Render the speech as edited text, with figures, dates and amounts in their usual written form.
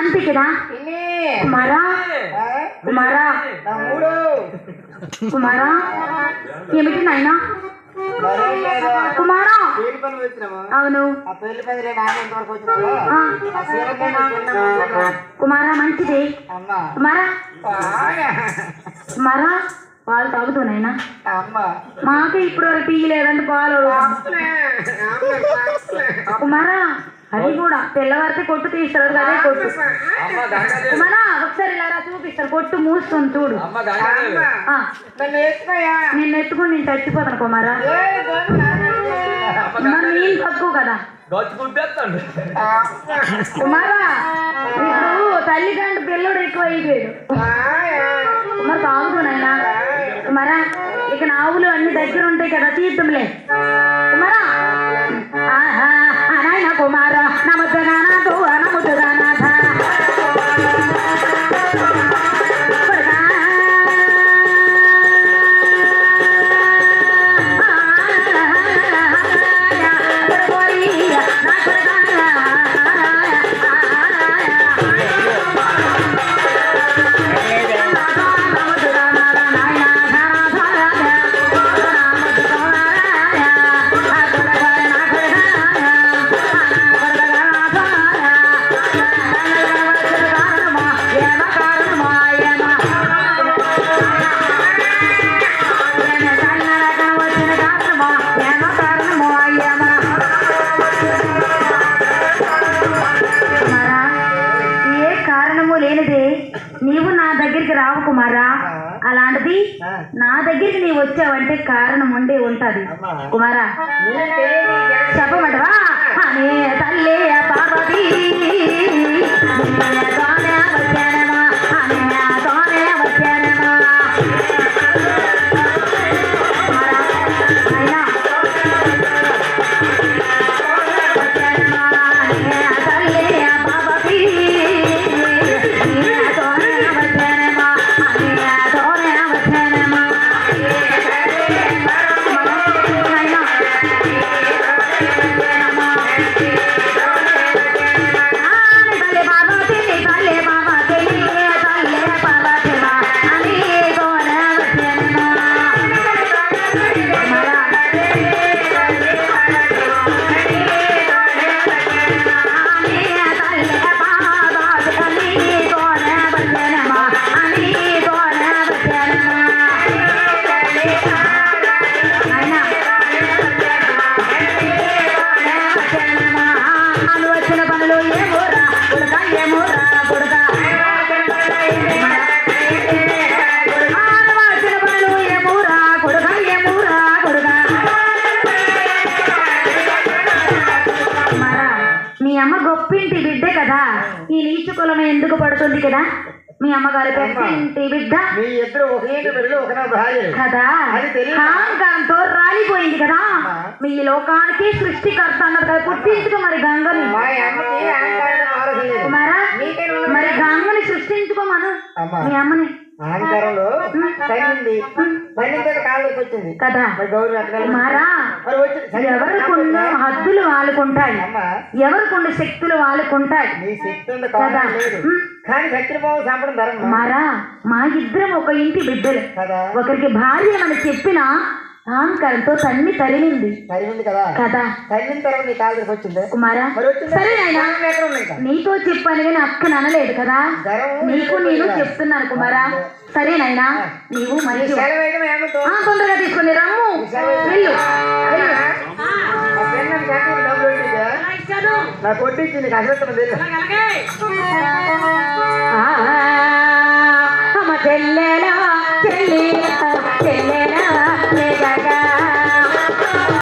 శాంతి కదా కుమారా కుమారా కుమారా ఏమిటి నాయనా కుమారా అవును కుమారా మంచిది కుమారా కుమారా పాలు తాగుతున్నాయినా మాకు ఇప్పుడు టీ లేదంటే పాలు కుమారా అది కూడా తెల్లవారితే కొట్టు తీస్తారు కదా కొట్టు కుమారా ఒకసారి ఇలా చూపిస్తారు కొట్టు మూసుకొని చూడు నేను ఎత్తుకుని నేను చచ్చిపోతాను కుమారా నేను తక్కువ కదా కుమారా ఇప్పుడు తల్లిదండ్రులు పిల్లడు ఎక్కువ అయిపోయాడు కుమార్ తాగుతున్నాయినా కుమారా ఇక ఆవులు అన్ని దగ్గర ఉంటాయి కదా తీర్థంలే కుమారా నాయన కుమారా నముద్రనాథ నముద్రనాథ నీవు నా దగ్గరికి రావు కుమారా అలాంటిది నా దగ్గరికి నీవు వచ్చావంటే కారణం ఉండే ఉంటది కుమారా చెప్పమంటవా అనే తల్లి పార్వతి గొప్పింటి బిడ్డే కదా ఈ నీచు కులం ఎందుకు పడుతుంది కదా మీ అమ్మగారి పెద్ద బిడ్డ కదా అహంకారంతో రాలిపోయింది కదా మీ లోకానికి సృష్టికర్త అన్నారు కదా పుట్టించుకో మరి గంగని కుమారా మరి గంగని సృష్టించుకోమను మీ అమ్మని అహంకారంలో వచ్చింది కదా కుమారా ఎవరికున్న హద్దులు వాళ్ళకుంటాయి ఎవరికున్న శక్తులు వాళ్ళకుంటాయి కదా కానీ శక్తిభావం సంపడం ధరం కుమారా మా ఇద్దరం ఒక ఇంటి బిడ్డలు ఒకరికి భార్య అని చెప్పిన అహంకారంతో తన్ని తరిమింది కదా కదా తరిమిన తర్వాత నీ కాళ్ళకి వచ్చింది కుమారా సరే నాయనా నీతో చెప్పాను కానీ అక్క అనలేదు కదా నీకు నేను చెప్తున్నాను కుమారా సరేనైనా నీవు మంచి తొందరగా తీసుకుని రమ్ము వెళ్ళు నా కొట్టించింది అమ్మ చెల్లెలా చెల్లి